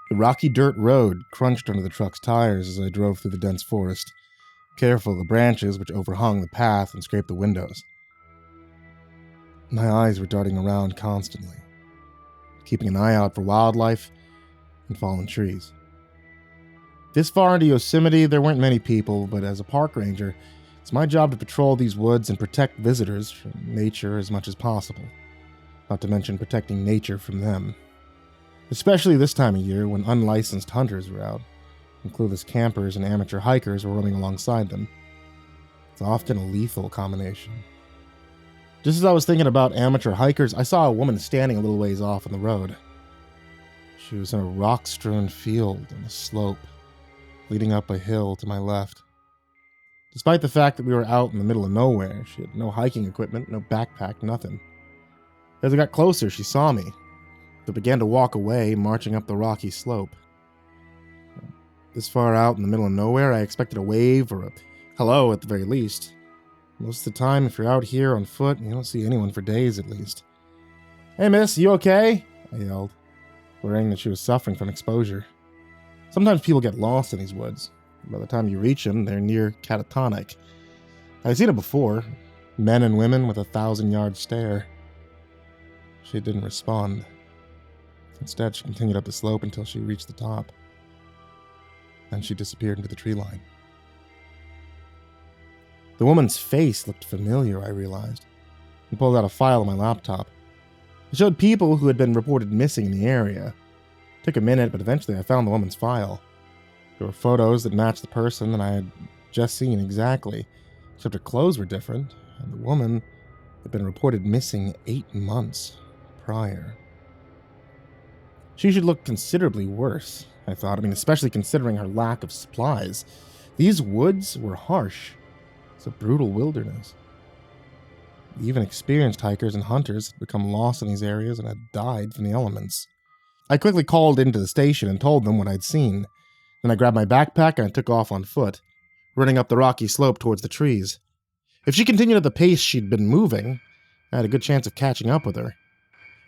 The rocky dirt road crunched under the truck's tires as I drove through the dense forest, careful of the branches which overhung the path and scraped the windows. My eyes were darting around constantly, keeping an eye out for wildlife and fallen trees. This far into Yosemite, there weren't many people, but as a park ranger, it's my job to patrol these woods and protect visitors from nature as much as possible, not to mention protecting nature from them. Especially this time of year when unlicensed hunters were out, and clueless campers and amateur hikers were roaming alongside them. It's often a lethal combination. Just as I was thinking about amateur hikers, I saw a woman standing a little ways off on the road. She was in a rock-strewn field on a slope, leading up a hill to my left. Despite the fact that we were out in the middle of nowhere, she had no hiking equipment, no backpack, nothing. As I got closer, she saw me, but began to walk away, marching up the rocky slope. This far out in the middle of nowhere, I expected a wave or a hello at the very least. Most of the time, if you're out here on foot, you don't see anyone for days at least. "Hey miss, you okay?" I yelled, worrying that she was suffering from exposure. Sometimes people get lost in these woods. By the time you reach them, they're near catatonic. I've seen it before. Men and women with a 1,000-yard stare. She didn't respond. Instead, she continued up the slope until she reached the top. Then she disappeared into the tree line. The woman's face looked familiar, I realized, and pulled out a file on my laptop. It showed people who had been reported missing in the area. It took a minute, but eventually I found the woman's file. There were photos that matched the person that I had just seen exactly, except her clothes were different, and the woman had been reported missing 8 months prior. She should look considerably worse, I thought. Especially considering her lack of supplies. These woods were harsh. It's a brutal wilderness. Even experienced hikers and hunters had become lost in these areas and had died from the elements. I quickly called into the station and told them what I'd seen. Then I grabbed my backpack and I took off on foot, running up the rocky slope towards the trees. If she continued at the pace she'd been moving, I had a good chance of catching up with her.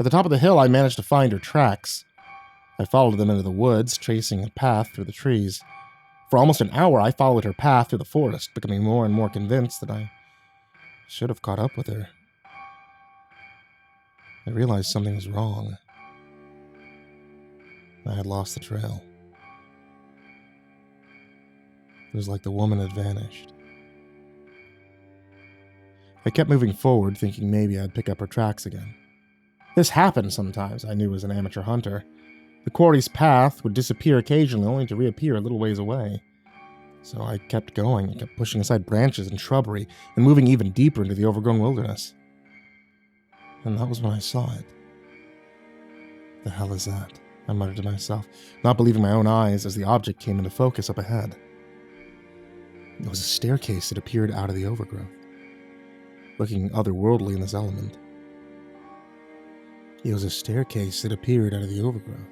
At the top of the hill, I managed to find her tracks. I followed them into the woods, tracing a path through the trees. For almost an hour, I followed her path through the forest, becoming more and more convinced that I should have caught up with her. I realized something was wrong. I had lost the trail. It was like the woman had vanished. I kept moving forward, thinking maybe I'd pick up her tracks again. This happened sometimes, I knew as an amateur hunter. The quarry's path would disappear occasionally, only to reappear a little ways away. So I kept going, and kept pushing aside branches and shrubbery, and moving even deeper into the overgrown wilderness. And that was when I saw it. The hell is that? I muttered to myself, not believing my own eyes as the object came into focus up ahead. It was a staircase that appeared out of the overgrowth, looking otherworldly in this element. It was a staircase that appeared out of the overgrowth,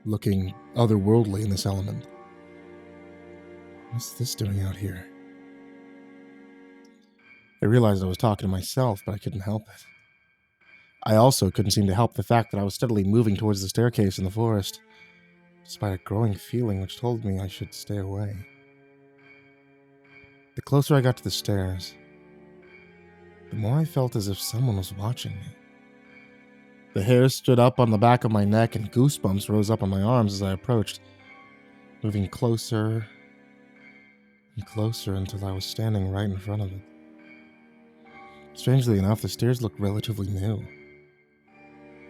looking otherworldly in this element. What's this doing out here? I realized I was talking to myself, but I couldn't help it. I also couldn't seem to help the fact that I was steadily moving towards the staircase in the forest, despite a growing feeling which told me I should stay away. The closer I got to the stairs, the more I felt as if someone was watching me. The hairs stood up on the back of my neck and goosebumps rose up on my arms as I approached, moving closer and closer until I was standing right in front of it. Strangely enough, the stairs looked relatively new.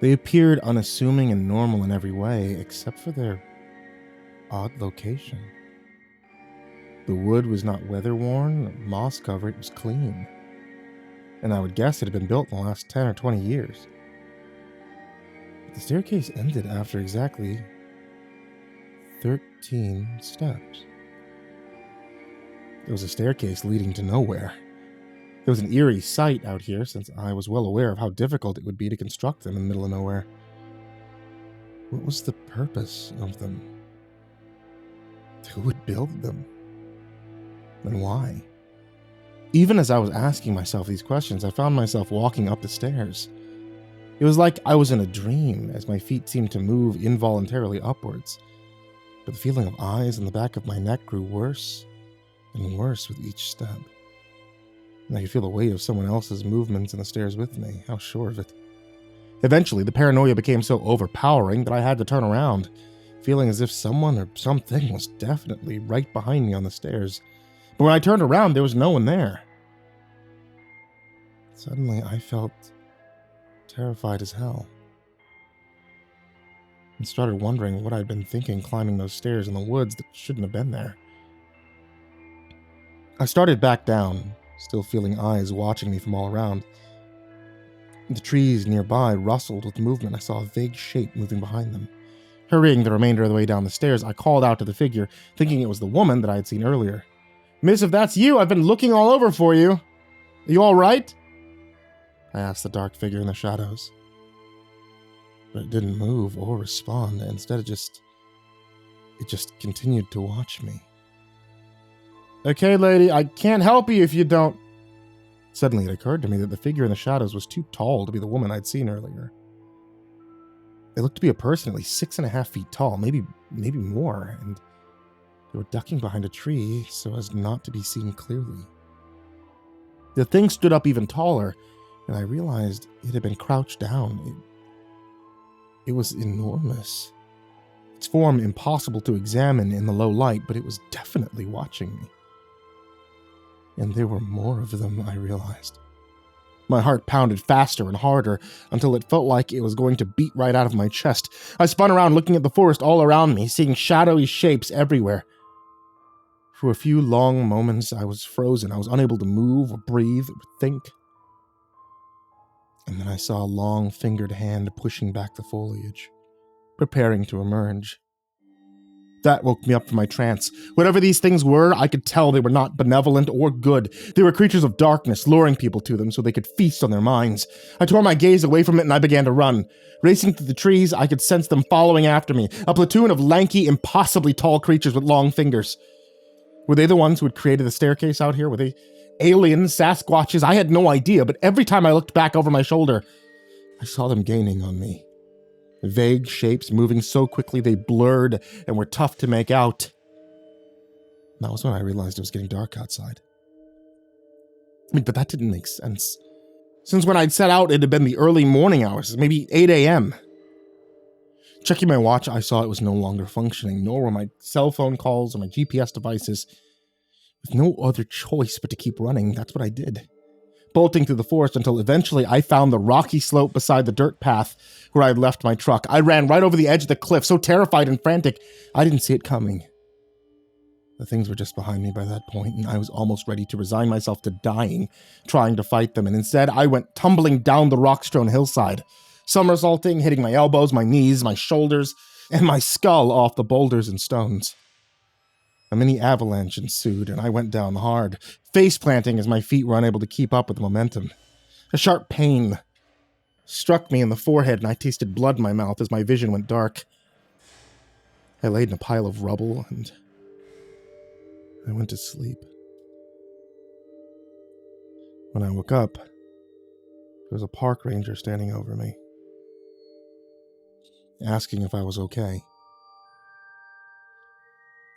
They appeared unassuming and normal in every way, except for their odd location. The wood was not weather-worn or moss-covered, it was clean. And I would guess it had been built in the last 10 or 20 years. But the staircase ended after exactly 13 steps. It was a staircase leading to nowhere. It was an eerie sight out here, since I was well aware of how difficult it would be to construct them in the middle of nowhere. What was the purpose of them? Who would build them? And why? Even as I was asking myself these questions, I found myself walking up the stairs. It was like I was in a dream, as my feet seemed to move involuntarily upwards. But the feeling of eyes on the back of my neck grew worse and worse with each step. And I could feel the weight of someone else's movements in the stairs with me. How sure of it. Eventually, the paranoia became so overpowering that I had to turn around, feeling as if someone or something was definitely right behind me on the stairs. But when I turned around, there was no one there. Suddenly, I felt terrified as hell, and started wondering what I'd been thinking climbing those stairs in the woods that shouldn't have been there. I started back down, still feeling eyes watching me from all around. The trees nearby rustled with movement. I saw a vague shape moving behind them. Hurrying the remainder of the way down the stairs, I called out to the figure, thinking it was the woman that I had seen earlier. "Miss, if that's you, I've been looking all over for you. Are you all right?" I asked the dark figure in the shadows. But it didn't move or respond. Instead, it just continued to watch me. "Okay, lady, I can't help you if you don't..." Suddenly it occurred to me that the figure in the shadows was too tall to be the woman I'd seen earlier. They looked to be a person at least 6.5 feet tall, maybe more, and they were ducking behind a tree so as not to be seen clearly. The thing stood up even taller, and I realized it had been crouched down. It was enormous. Its form impossible to examine in the low light, but it was definitely watching me. And there were more of them, I realized. My heart pounded faster and harder until it felt like it was going to beat right out of my chest. I spun around looking at the forest all around me, seeing shadowy shapes everywhere. For a few long moments, I was frozen. I was unable to move or breathe or think. And then I saw a long-fingered hand pushing back the foliage, preparing to emerge. That woke me up from my trance. Whatever these things were, I could tell they were not benevolent or good. They were creatures of darkness, luring people to them so they could feast on their minds. I tore my gaze away from it and I began to run. Racing through the trees, I could sense them following after me, a platoon of lanky, impossibly tall creatures with long fingers. Were they the ones who had created the staircase out here? Were they aliens, Sasquatches? I had no idea, but every time I looked back over my shoulder, I saw them gaining on me. Vague shapes moving so quickly they blurred and were tough to make out. That was when I realized it was getting dark outside. But that didn't make sense. Since when I'd set out, it had been the early morning hours, maybe 8 a.m. Checking my watch, I saw it was no longer functioning, nor were my cell phone calls or my GPS devices. With no other choice but to keep running, that's what I did. Bolting through the forest until eventually I found the rocky slope beside the dirt path where I had left my truck. I ran right over the edge of the cliff, so terrified and frantic, I didn't see it coming. The things were just behind me by that point, and I was almost ready to resign myself to dying, trying to fight them, and instead I went tumbling down the rock-strewn hillside, somersaulting, hitting my elbows, my knees, my shoulders, and my skull off the boulders and stones. A mini avalanche ensued, and I went down hard, face-planting as my feet were unable to keep up with the momentum. A sharp pain struck me in the forehead, and I tasted blood in my mouth as my vision went dark. I laid in a pile of rubble, and I went to sleep. When I woke up, there was a park ranger standing over me, asking if I was okay.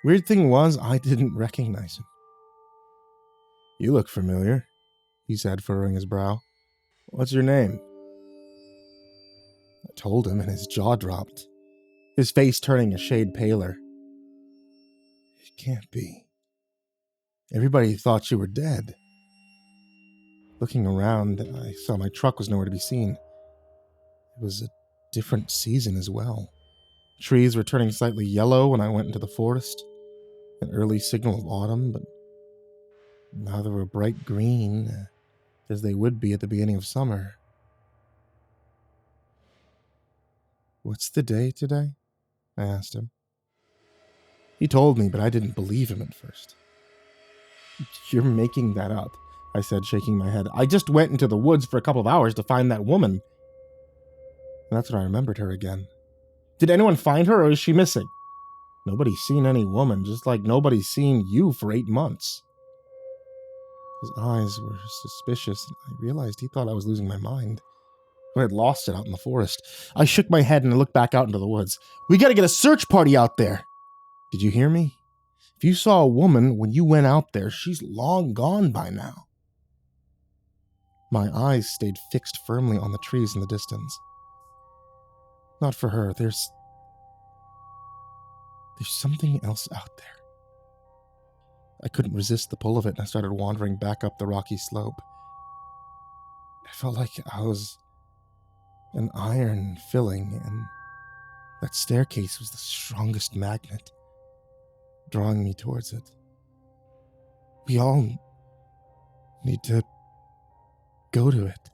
Weird thing was, I didn't recognize him. "You look familiar," he said, furrowing his brow. "What's your name?" I told him, and his jaw dropped, his face turning a shade paler. "It can't be. Everybody thought you were dead." Looking around, I saw my truck was nowhere to be seen. It was a different season as well. Trees were turning slightly yellow when I went into the forest, an early signal of autumn, but now they were bright green, as they would be at the beginning of summer. "What's the day today?" I asked him. He told me, but I didn't believe him at first. "You're making that up," I said, shaking my head. "I just went into the woods for a couple of hours to find that woman." And that's when I remembered her again. "Did anyone find her, or is she missing?" "Nobody's seen any woman, just like nobody's seen you for 8 months. His eyes were suspicious, and I realized he thought I was losing my mind, but I'd lost it out in the forest. I shook my head and I looked back out into the woods. We gotta get a search party out there. Did you hear me? If you saw a woman when you went out there, she's long gone by now. My eyes stayed fixed firmly on the trees in the distance. Not for her. There's something else out there. I couldn't resist the pull of it, and I started wandering back up the rocky slope. I felt like I was an iron filling, and that staircase was the strongest magnet, drawing me towards it. We all need to go to it.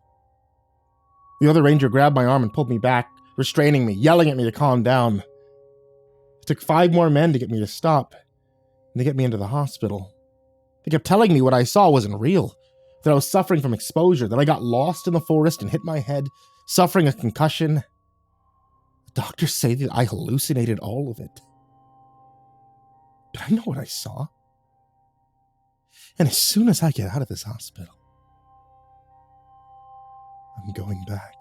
The other ranger grabbed my arm and pulled me back, restraining me, yelling at me to calm down. It took 5 more men to get me to stop, and to get me into the hospital. They kept telling me what I saw wasn't real, that I was suffering from exposure, that I got lost in the forest and hit my head, suffering a concussion. The doctors say that I hallucinated all of it. But I know what I saw. And as soon as I get out of this hospital, I'm going back.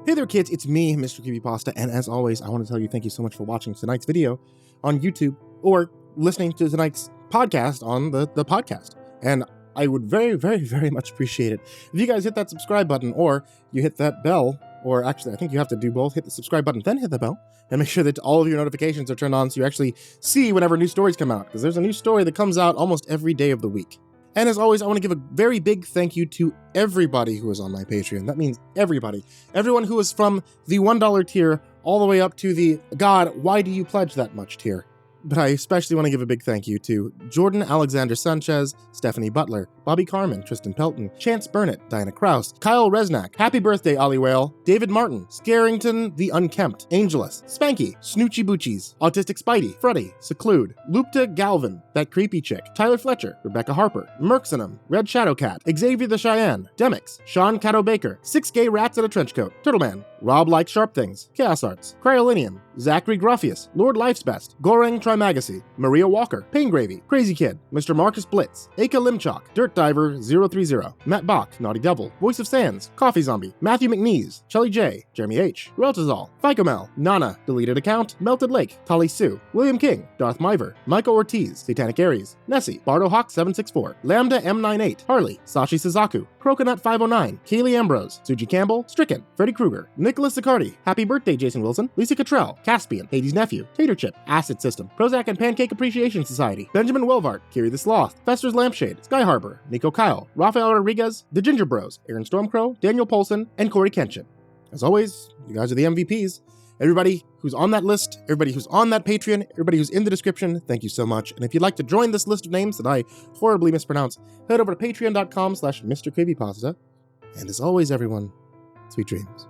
Hey there kids, it's me, MrCreepyPasta, and as always, I want to tell you thank you so much for watching tonight's video on YouTube, or listening to tonight's podcast on the podcast. And I would very, very, very much appreciate it if you guys hit that subscribe button, or you hit that bell, or actually I think you have to do both, hit the subscribe button, then hit the bell, and make sure that all of your notifications are turned on so you actually see whenever new stories come out, because there's a new story that comes out almost every day of the week. And as always, I want to give a very big thank you to everybody who is on my Patreon. That means everybody. Everyone who is from the $1 tier all the way up to the, God, why do you pledge that much tier? But I especially want to give a big thank you to Jordan Alexander Sanchez, Stephanie Butler, Bobby Karman, Tristain Pelton, Chance Burnett, Diana Kraus, Kyle Reznak, Happy Birthday Ollie Whale, David Martin, Scare-ington the Unkempt, Angelus, Spanky, Snoochie Boochies, Autistic Spidey, Freddy, Seclude, Lupita Galvan, That Creepy Chick, Tyler Fletcher, Rebecca Harper, Merxenum, Red Shadow Cat, Xavier the Cheyenne, Demix, Shawn Cadieu-baker, 6 Gay Rats in a Trenchcoat, Turtleman, Rob Likes Sharp Things, Chaos Arts, Cryolinium, Zachary Graffius, Lord Life's Best, Goreng Trimagasi, Maria Walker, Pain Gravy, Crazy Kid, Mr. Marcus Blitz, Aka Limchalk, Dirt Diver 030, Matt Bach, Naughty Devil, Voice of Sands, Coffee Zombie, Matthew McNeese, Shelly J, Jeremy H, Reltazol, Ficomel, Nana, Deleted Account, Melted Lake, Tali Sue, William King, Darth Miver, Michael Ortiz, Satanic Aries, Nessie, Bardo Hawk 764, Lambda M98, Harley, Sashi Suzaku, Croconut 509, Kaylee Ambrose, Suji Campbell, Stricken, Freddy Krueger, Nicholas Sicardi, Happy Birthday Jason Wilson, Lisa Cottrell, Caspian, Hades Nephew, Tater Chip, Acid System, Prozac and Pancake Appreciation Society, Benjamin Welvart, Kiri the Sloth, Fester's Lampshade, Sky Harbor, Nico Kyle, Rafael Rodriguez, The Ginger Bros, Aaron Stormcrow, Daniel Polson, and Corey Kenshin. As always, you guys are the MVPs. Everybody who's on that list, everybody who's on that Patreon, everybody who's in the description, thank you so much. And if you'd like to join this list of names that I horribly mispronounce, head over to patreon.com/MrCreepyPasta. And as always, everyone, sweet dreams.